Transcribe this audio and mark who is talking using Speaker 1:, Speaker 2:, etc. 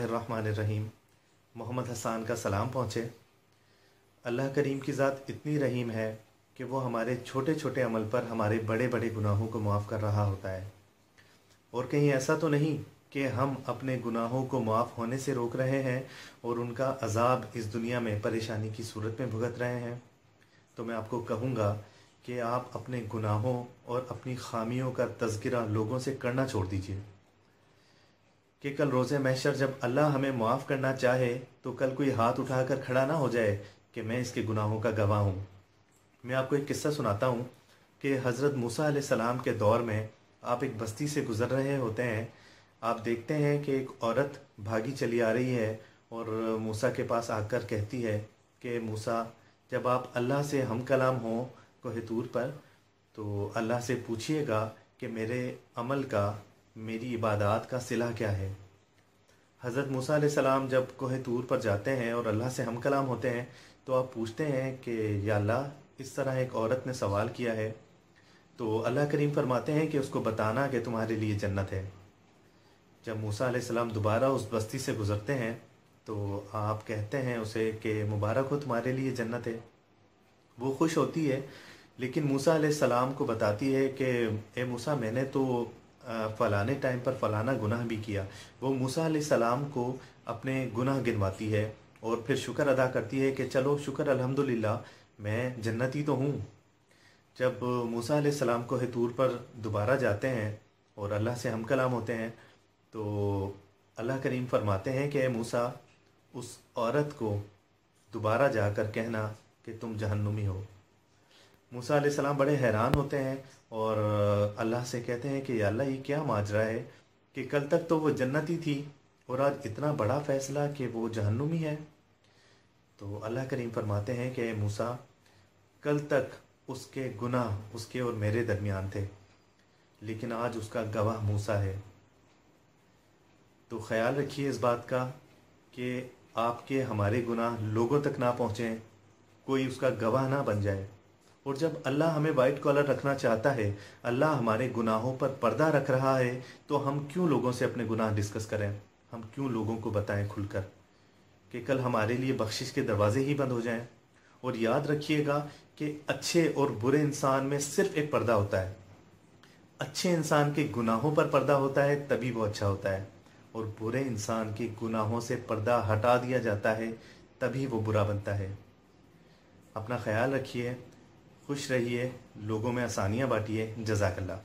Speaker 1: बिस्मिल्लाहिर्रहमानिर्रहीम। मोहम्मद हसन का सलाम पहुँचे। अल्लाह करीम की ज़ात इतनी रहीम है कि वो हमारे छोटे छोटे अमल पर हमारे बड़े बड़े गुनाहों को माफ़ कर रहा होता है। और कहीं ऐसा तो नहीं कि हम अपने गुनाहों को माफ़ होने से रोक रहे हैं और उनका अज़ाब इस दुनिया में परेशानी की सूरत में भुगत रहे हैं। तो मैं आपको कहूँगा कि आप अपने गुनाहों और अपनी खामियों का तज़किरा लोगों से करना छोड़ दीजिए कि कल रोज़े महशर जब अल्लाह हमें माफ़ करना चाहे तो कल कोई हाथ उठाकर खड़ा ना हो जाए कि मैं इसके गुनाहों का गवाह हूँ। मैं आपको एक किस्सा सुनाता हूँ कि हज़रत मूसा अलैहिस्सलाम के दौर में आप एक बस्ती से गुज़र रहे होते हैं। आप देखते हैं कि एक औरत भागी चली आ रही है और मूसा के पास आकर कहती है कि मूसा, जब आप अल्लाह से हम कलाम हों कोहे तूर पर तो अल्लाह से पूछिएगा कि मेरे अमल का, मेरी इबादत का सिला क्या है। हज़रत मूसा अलैहिस्सलाम जब कोहे तूर पर जाते हैं और अल्लाह से हम कलाम होते हैं तो आप पूछते हैं कि या अल्लाह, इस तरह एक औरत ने सवाल किया है, तो अल्लाह करीम फरमाते हैं कि उसको बताना कि तुम्हारे लिए जन्नत है। जब मूसा अलैहिस्सलाम दोबारा उस बस्ती से गुज़रते हैं तो आप कहते हैं उसे कि मुबारक हो, तुम्हारे लिए जन्नत है। वो खुश होती है लेकिन मूसा अलैहिस्सलाम को बताती है कि ए मूसा, मैंने तो फ़लाने टाइम पर फ़लाना गुनाह भी किया। वो मूसा अलैहिस्सलाम को अपने गुनाह गिनवाती है और फिर शुक्र अदा करती है कि चलो शुक्र, अल्हम्दुलिल्लाह, मैं जन्नती तो हूँ। जब मूसा अलैहिस्सलाम को तूर पर दोबारा जाते हैं और अल्लाह से हम कलाम होते हैं तो अल्लाह करीम फरमाते हैं कि मूसा, उस औरत को दोबारा जाकर कहना कि तुम जहन्नुमी हो। मूसा अलैहिस्सलाम बड़े हैरान होते हैं और अल्लाह से कहते हैं कि या अल्लाह, ये क्या माजरा है कि कल तक तो वो जन्नती थी और आज इतना बड़ा फ़ैसला कि वो जहन्नुमी है। तो अल्लाह करीम फरमाते हैं कि मूसा, कल तक उसके गुनाह उसके और मेरे दरमियान थे लेकिन आज उसका गवाह मूसा है। तो ख़याल रखिए इस बात का कि आपके हमारे गुनाह लोगों तक ना पहुँचें, कोई उसका गवाह ना बन जाए। और जब अल्लाह हमें वाइट कॉलर रखना चाहता है, अल्लाह हमारे गुनाहों पर पर्दा रख रहा है, तो हम क्यों लोगों से अपने गुनाह डिस्कस करें? हम क्यों लोगों को बताएं खुलकर कि कल हमारे लिए बख्शिश के दरवाजे ही बंद हो जाएं? और याद रखिएगा कि अच्छे और बुरे इंसान में सिर्फ एक पर्दा होता है। अच्छे इंसान के गुनाहों पर पर्दा होता है तभी वो अच्छा होता है, और बुरे इंसान के गुनाहों से पर्दा हटा दिया जाता है तभी वो बुरा बनता है। अपना ख्याल रखिए, खुश रहिए, लोगों में आसानियाँ बांटिए। जज़ाकल्लाह।